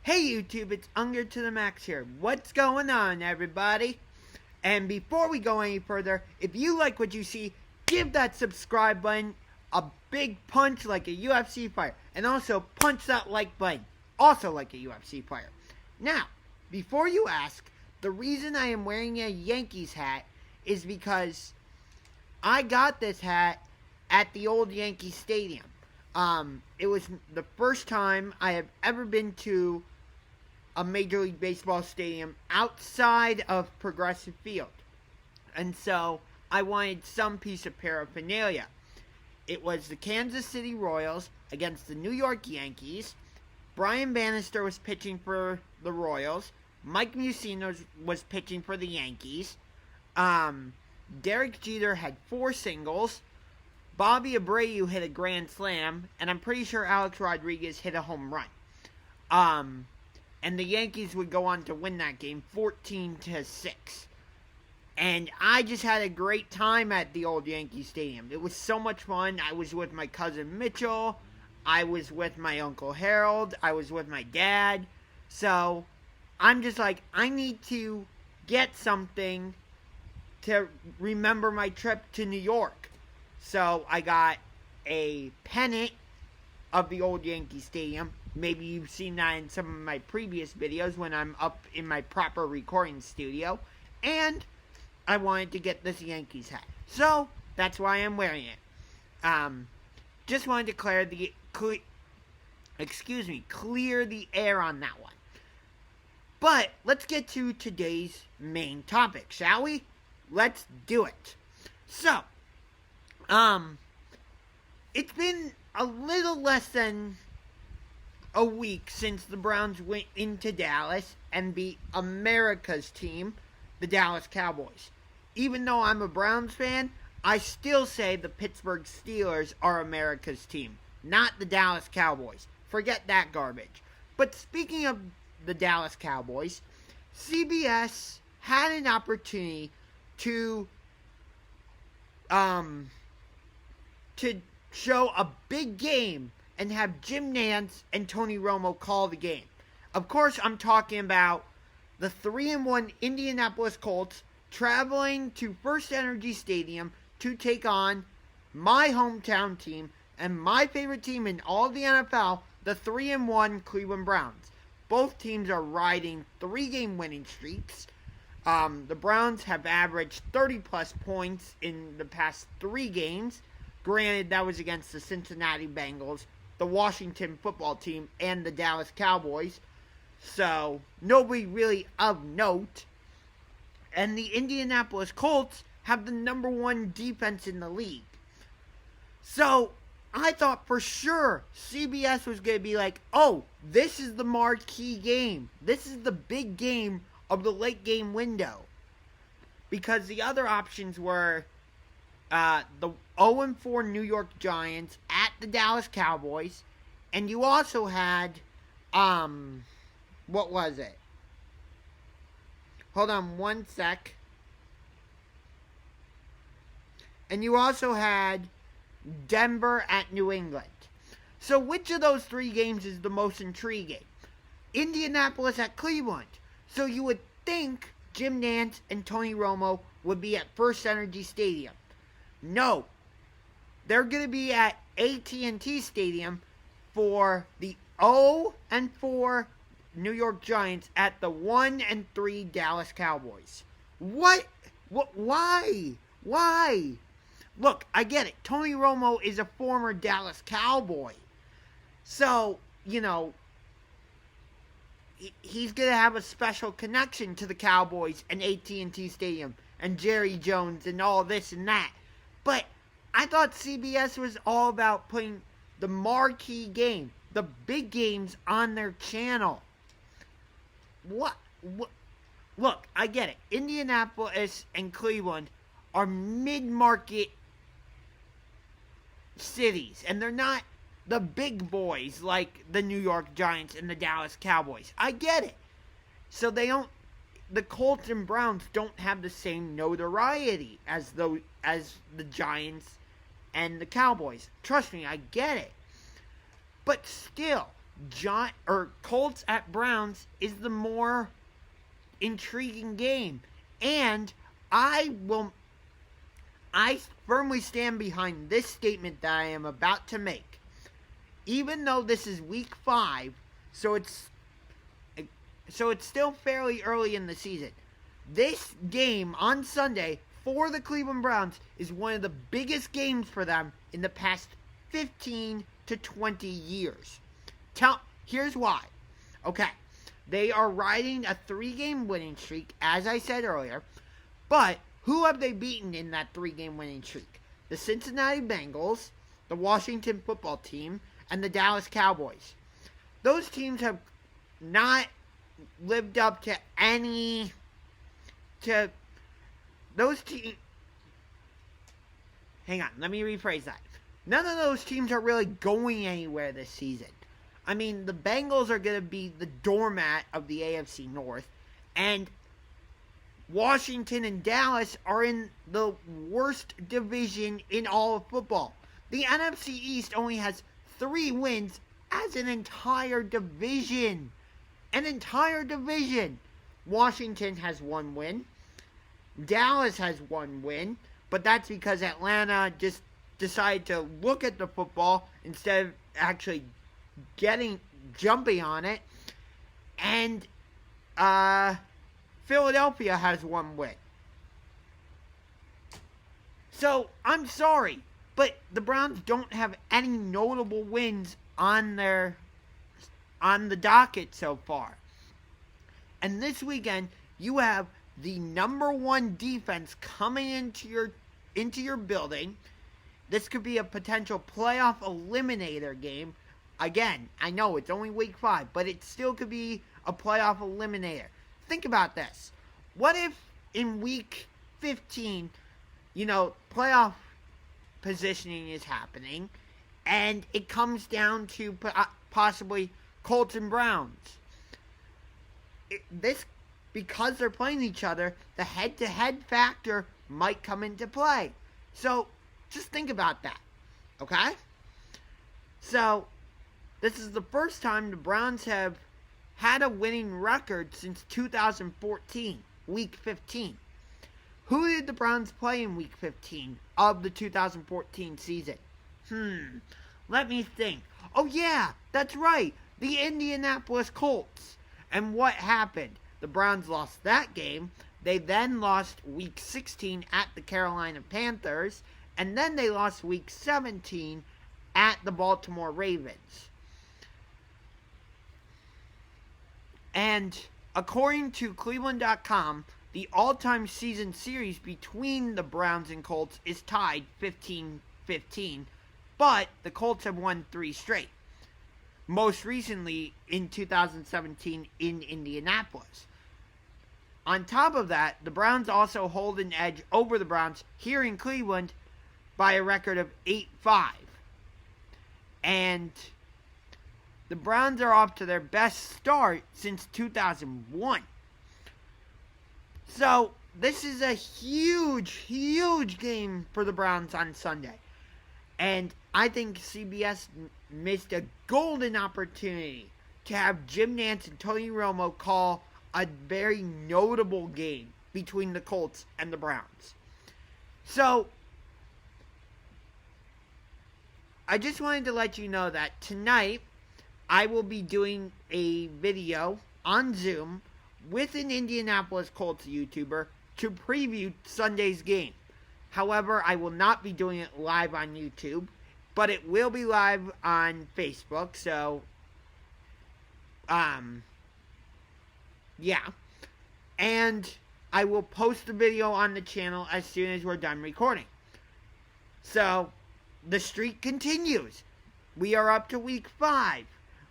Hey YouTube, it's Unger to the Max here. What's going on, everybody? And before we go any further, if you like what you see, give that subscribe button a big punch like a UFC fighter. And also punch that like button, also like a UFC fighter. Now, before you ask, the reason I am wearing a Yankees hat is because I got this hat at the old Yankee Stadium. It was the first time I have ever been to a Major League Baseball stadium outside of Progressive Field. And so I wanted some piece of paraphernalia. It was the Kansas City Royals against the New York Yankees. Brian Bannister was pitching for the Royals. Mike Mussina was pitching for the Yankees. Derek Jeter had 4 singles. Bobby Abreu hit a grand slam. And I'm pretty sure Alex Rodriguez hit a home run. And the Yankees would go on to win that game 14-6. And I just had a great time at the old Yankee Stadium. It was so much fun. I was with my cousin Mitchell. I was with my Uncle Harold. I was with my dad. So I'm just like, I need to get something to remember my trip to New York. So I got a pennant of the old Yankee Stadium. Maybe you've seen that in some of my previous videos when I'm up in my proper recording studio. And I wanted to get this Yankees hat. So that's why I'm wearing it. Just wanted to clear the air on that one. But let's get to today's main topic, shall we? Let's do it. So, it's been a little less than a week since the Browns went into Dallas and beat America's team, the Dallas Cowboys. Even though I'm a Browns fan, I still say the Pittsburgh Steelers are America's team, not the Dallas Cowboys. Forget that garbage. But speaking of the Dallas Cowboys, CBS had an opportunity to show a big game and have Jim Nantz and Tony Romo call the game. Of course, I'm talking about the 3-1 Indianapolis Colts traveling to FirstEnergy Stadium to take on my hometown team and my favorite team in all of the NFL, the 3-1 Cleveland Browns. Both teams are riding 3-game winning streaks. The Browns have averaged 30-plus points in the past 3 games. Granted, that was against the Cincinnati Bengals, the Washington football team, and the Dallas Cowboys. So, nobody really of note. And the Indianapolis Colts have the number 1 defense in the league. So, I thought for sure CBS was going to be like, oh, this is the marquee game. This is the big game of the late game window. Because the other options were the 0-4 New York Giants at the Dallas Cowboys. And you also had, what was it? Hold on one sec. And you also had Denver at New England. So which of those 3 games is the most intriguing? Indianapolis at Cleveland. So you would think Jim Nantz and Tony Romo would be at FirstEnergy Stadium. No. They're going to be at AT&T Stadium for the 0-4 New York Giants at the 1-3 Dallas Cowboys. What? Why? Look, I get it. Tony Romo is a former Dallas Cowboy. So, you know, he's going to have a special connection to the Cowboys and AT&T Stadium and Jerry Jones and all this and that. But I thought CBS was all about putting the marquee game, the big games on their channel. What? Look, I get it. Indianapolis and Cleveland are mid-market cities, and they're not the big boys like the New York Giants and the Dallas Cowboys. I get it. So the Colts and Browns don't have the same notoriety as the Giants and the Cowboys. Trust me, I get it. But still, Colts at Browns is the more intriguing game. And I firmly stand behind this statement that I am about to make. Even though this is week 5, so it's still fairly early in the season. This game on Sunday for the Cleveland Browns is one of the biggest games for them in the past 15 to 20 years. Here's why. Okay, they are riding a 3-game winning streak, as I said earlier, but who have they beaten in that 3-game winning streak? The Cincinnati Bengals, the Washington football team, and the Dallas Cowboys. Those teams have not lived up to those teams. Hang on, let me rephrase that. None of those teams are really going anywhere this season. I mean, the Bengals are going to be the doormat of the AFC North, and Washington and Dallas are in the worst division in all of football. The NFC East only has 3 wins as an entire division. An entire division. Washington has 1 win. Dallas has 1 win. But that's because Atlanta just decided to look at the football instead of actually jumping on it. And Philadelphia has 1 win. So, I'm sorry, but the Browns don't have any notable wins on the docket so far. And this weekend, you have the number 1 defense coming into your building. This could be a potential playoff eliminator game. Again, I know it's only week 5, but it still could be a playoff eliminator. Think about this. What if in week 15, playoff positioning is happening, and it comes down to possibly Colts and Browns? Because they're playing each other, the head-to-head factor might come into play. So, just think about that, okay? So, this is the first time the Browns have had a winning record since 2014, week 15. Who did the Browns play in week 15 of the 2014 season? Let me think. Oh yeah, that's right, the Indianapolis Colts. And what happened? The Browns lost that game. They then lost week 16 at the Carolina Panthers. And then they lost week 17 at the Baltimore Ravens. And according to Cleveland.com, the all-time season series between the Browns and Colts is tied 15-15. But the Colts have won 3 straight. Most recently in 2017 in Indianapolis. On top of that, the Browns also hold an edge over the Browns here in Cleveland by a record of 8-5. And the Browns are off to their best start since 2001. So, this is a huge, huge game for the Browns on Sunday. And I think CBS missed a golden opportunity to have Jim Nantz and Tony Romo call a very notable game between the Colts and the Browns. So, I just wanted to let you know that tonight I will be doing a video on Zoom with an Indianapolis Colts YouTuber to preview Sunday's game. However, I will not be doing it live on YouTube, but it will be live on Facebook, so, yeah. And I will post the video on the channel as soon as we're done recording. So, the streak continues. We are up to week 5,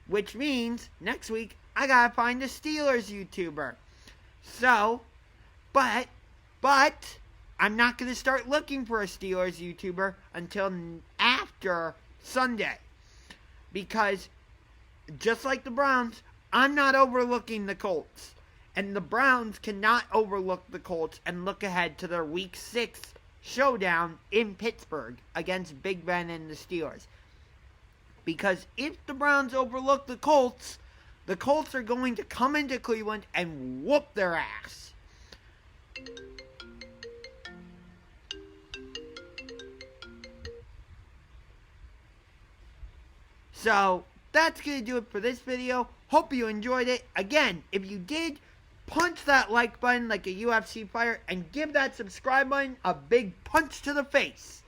which means next week I gotta find a Steelers YouTuber. So, but, I'm not gonna start looking for a Steelers YouTuber until after Sunday. Because, just like the Browns, I'm not overlooking the Colts. And the Browns cannot overlook the Colts and look ahead to their week 6 showdown in Pittsburgh against Big Ben and the Steelers. Because if the Browns overlook the Colts are going to come into Cleveland and whoop their ass. So, that's going to do it for this video. Hope you enjoyed it. Again, if you did, punch that like button like a UFC fighter and give that subscribe button a big punch to the face.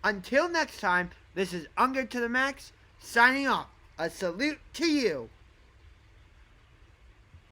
Until next time, this is Unger to the Max, signing off. A salute to you.